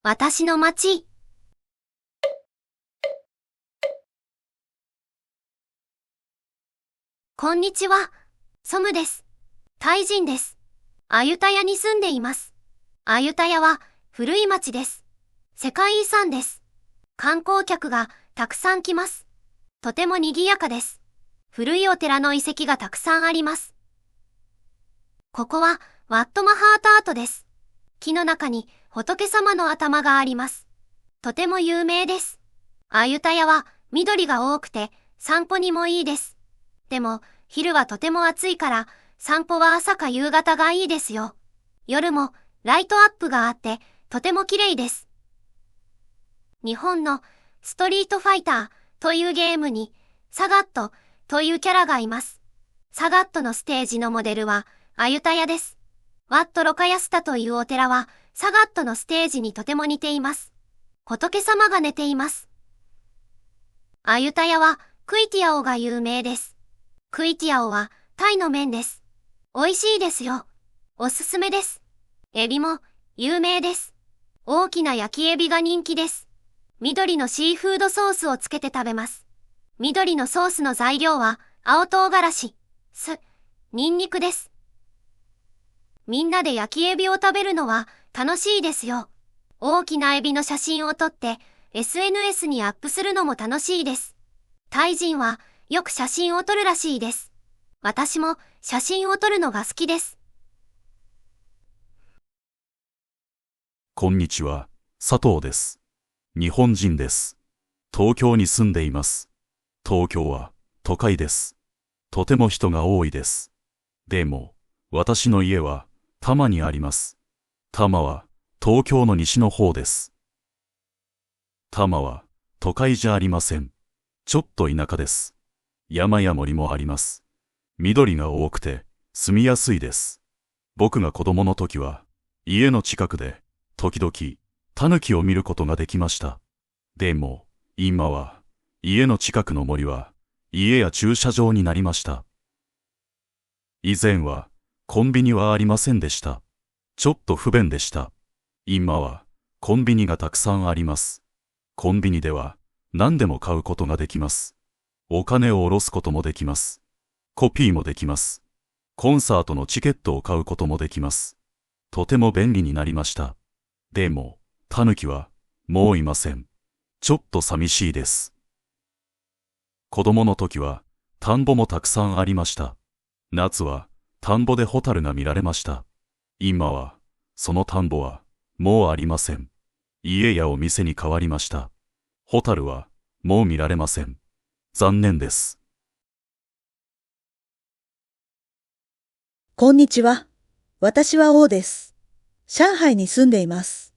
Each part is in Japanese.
私の町。こんにちは。ソムです。タイ人です。アユタヤに住んでいます。アユタヤは古い町です。世界遺産です。観光客がたくさん来ます。とても賑やかです。古いお寺の遺跡がたくさんあります。ここはワットマハートアートです。木の中に仏様の頭があります。とても有名です。アユタヤは緑が多くて散歩にもいいです。でも昼はとても暑いから散歩は朝か夕方がいいですよ。夜もライトアップがあってとても綺麗です。日本のストリートファイターというゲームにサガットというキャラがいます。サガットのステージのモデルはアユタヤです。ワットロカヤスタというお寺はサガットのステージにとても似ています。仏様が寝ています。アユタヤはクイティアオが有名です。クイティアオはタイの麺です。美味しいですよ。おすすめです。エビも有名です。大きな焼きエビが人気です。緑のシーフードソースをつけて食べます。緑のソースの材料は青唐辛子、酢、ニンニクです。みんなで焼きエビを食べるのは楽しいですよ。大きなエビの写真を撮って SNS にアップするのも楽しいです。タイ人はよく写真を撮るらしいです。私も写真を撮るのが好きです。こんにちは、佐藤です。日本人です。東京に住んでいます。東京は都会です。とても人が多いです。でも、私の家は多摩にあります。多摩は東京の西の方です。多摩は都会じゃありません。ちょっと田舎です。山や森もあります。緑が多くて住みやすいです。僕が子供の時は家の近くで時々タヌキを見ることができました。でも今は家の近くの森は家や駐車場になりました。以前はコンビニはありませんでした。ちょっと不便でした。今はコンビニがたくさんあります。コンビニでは何でも買うことができます。お金を下ろすこともできます。コピーもできます。コンサートのチケットを買うこともできます。とても便利になりました。でも、タヌキはもういません。ちょっと寂しいです。子供の時は田んぼもたくさんありました。夏は田んぼでホタルが見られました。今はその田んぼはもうありません。家やお店に変わりました。ホタルはもう見られません。残念です。こんにちは。私は王です。上海に住んでいます。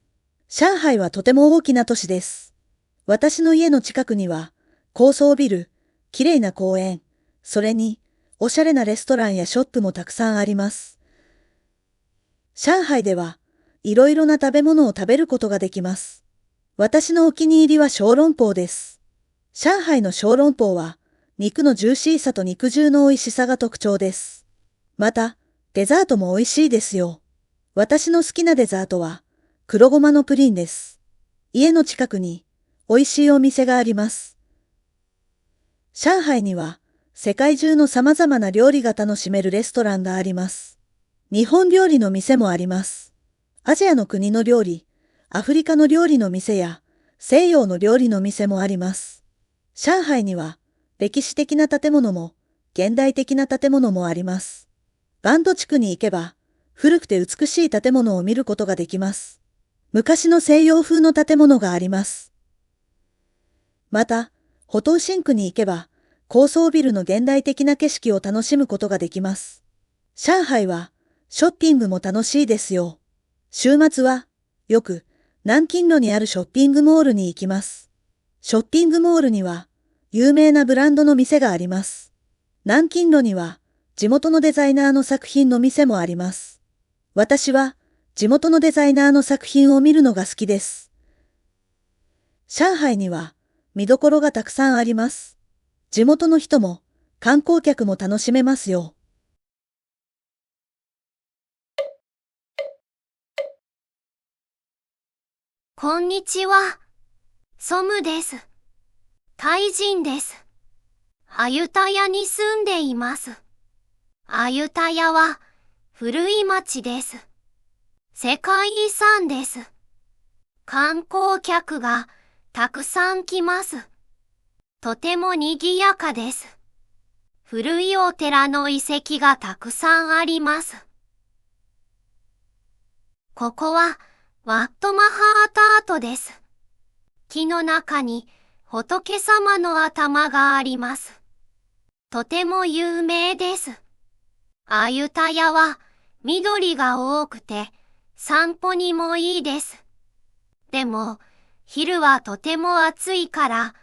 上海はとても大きな都市です。私の家の近くには高層ビル、綺麗な公園、それにおしゃれなレストランやショップもたくさんあります。上海ではいろいろな食べ物を食べることができます。私のお気に入りは小籠包です。上海の小籠包は肉のジューシーさと肉汁の美味しさが特徴です。また、デザートも美味しいですよ。私の好きなデザートは黒ごまのプリンです。家の近くに美味しいお店があります。上海には世界中の様々な料理が楽しめるレストランがあります。日本料理の店もあります。アジアの国の料理、アフリカの料理の店や西洋の料理の店もあります。上海には歴史的な建物も現代的な建物もあります。バンド地区に行けば古くて美しい建物を見ることができます。昔の西洋風の建物があります。また、浦東新区に行けば高層ビルの現代的な景色を楽しむことができます。上海はショッピングも楽しいですよ。週末はよく南京路にあるショッピングモールに行きます。ショッピングモールには有名なブランドの店があります。南京路には地元のデザイナーの作品の店もあります。私は地元のデザイナーの作品を見るのが好きです。上海には見どころがたくさんあります。地元の人も観光客も楽しめますよ。こんにちは。ソムです。タイ人です。アユタヤに住んでいます。アユタヤは古い町です。世界遺産です。観光客がたくさん来ます。とても賑やかです。古いお寺の遺跡がたくさんあります。ここはワットマハータートです。木の中に仏様の頭があります。とても有名です。アユタヤは緑が多くて散歩にもいいです。でも昼はとても暑いから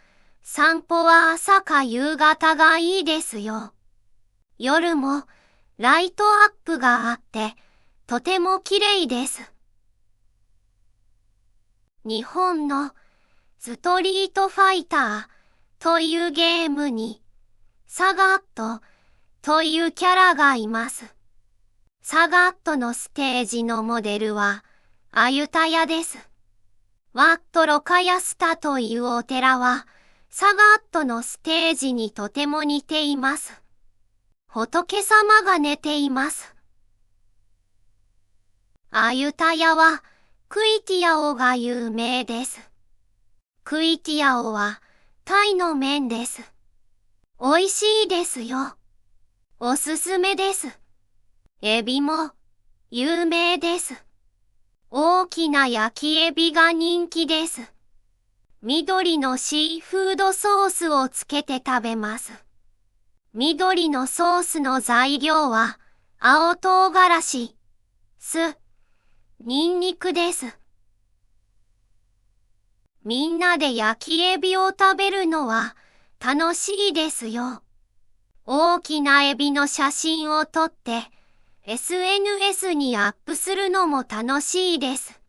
散歩は朝か夕方がいいですよ。夜もライトアップがあってとても綺麗です。日本のストリートファイターというゲームにサガットというキャラがいます。サガットのステージのモデルはアユタヤです。ワットロカヤスタというお寺はサガットのステージにとても似ています。仏様が寝ています。アユタヤはクイティアオが有名です。クイティアオはタイの麺です。美味しいですよ。おすすめです。エビも有名です。大きな焼きエビが人気です。緑のシーフードソースをつけて食べます。緑のソースの材料は青唐辛子、酢、ニンニクです。みんなで焼きエビを食べるのは楽しいですよ。大きなエビの写真を撮ってSNS にアップするのも楽しいです。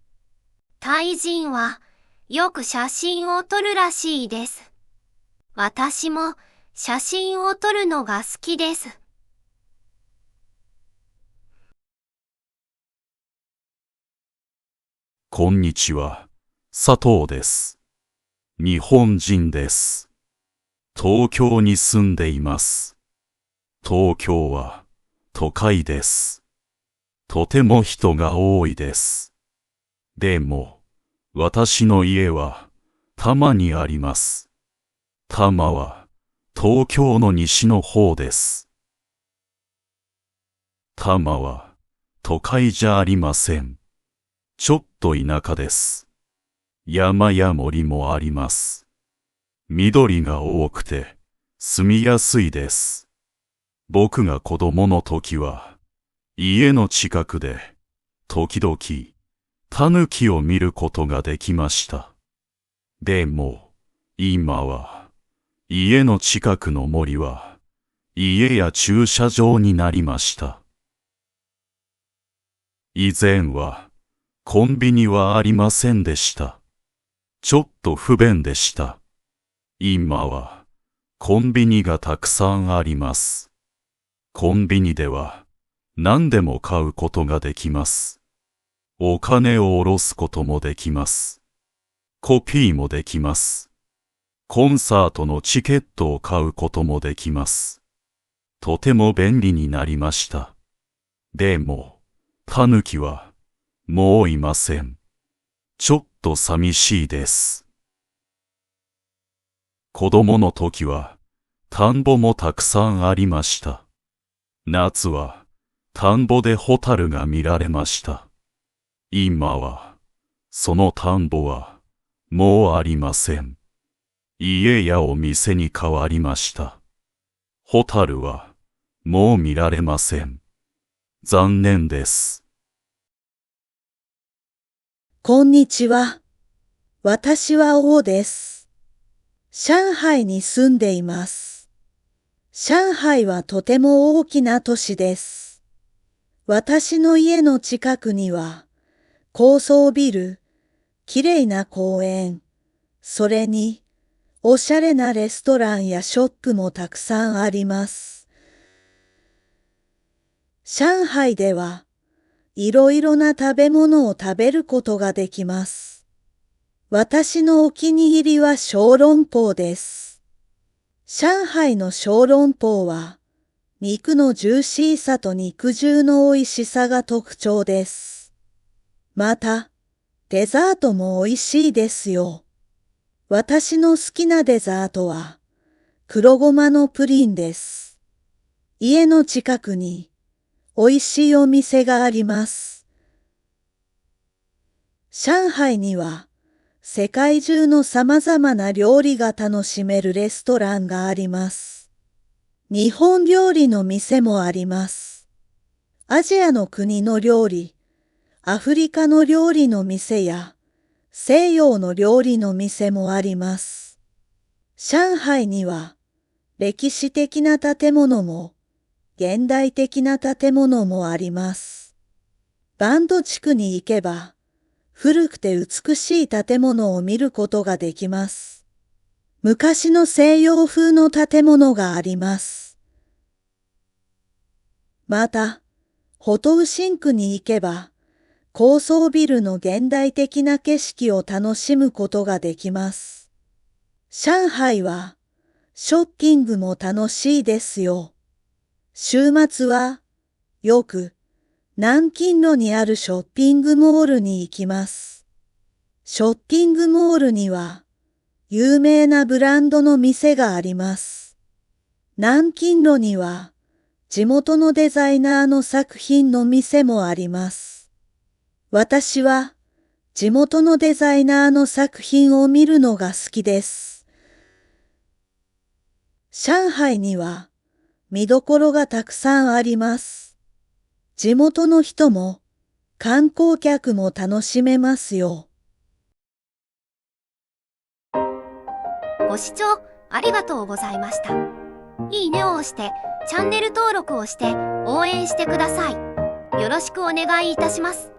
タイ人はよく写真を撮るらしいです。私も写真を撮るのが好きです。こんにちは。佐藤です。日本人です。東京に住んでいます。東京は都会です。とても人が多いです。でも、私の家は多摩にあります。多摩は東京の西の方です。多摩は都会じゃありません。ちょっと田舎です。山や森もあります。緑が多くて住みやすいです。僕が子供の時は家の近くで時々タヌキを見ることができました。でも今は家の近くの森は家や駐車場になりました。以前はコンビニはありませんでした。ちょっと不便でした。今はコンビニがたくさんあります。コンビニでは何でも買うことができます。お金を下ろすこともできます。コピーもできます。コンサートのチケットを買うこともできます。とても便利になりました。でも、タヌキはもういません。ちょっと寂しいです。子供の時は田んぼもたくさんありました。夏は田んぼでホタルが見られました。今はその田んぼはもうありません。家やお店に変わりました。ホタルはもう見られません。残念です。こんにちは。私は王です。上海に住んでいます。上海はとても大きな都市です。私の家の近くには高層ビル、きれいな公園、それにおしゃれなレストランやショップもたくさんあります。上海ではいろいろな食べ物を食べることができます。私のお気に入りは小籠包です。上海の小籠包は、肉のジューシーさと肉汁の美味しさが特徴です。また、デザートも美味しいですよ。私の好きなデザートは、黒ごまのプリンです。家の近くに、美味しいお店があります。上海には、世界中の様々な料理が楽しめるレストランがあります。日本料理の店もあります。アジアの国の料理、アフリカの料理の店や、西洋の料理の店もあります。上海には、歴史的な建物も、現代的な建物もあります。バンド地区に行けば、古くて美しい建物を見ることができます。昔の西洋風の建物があります。また、ホトウシンクに行けば、高層ビルの現代的な景色を楽しむことができます。上海は、ショッピングも楽しいですよ。週末は、よく、南京路にあるショッピングモールに行きます。ショッピングモールには、有名なブランドの店があります。南京路には、地元のデザイナーの作品の店もあります。私は、地元のデザイナーの作品を見るのが好きです。上海には、見どころがたくさんあります。地元の人も観光客も楽しめますよ。ご視聴ありがとうございました。いいねを押して、チャンネル登録をして応援してください。よろしくお願いいたします。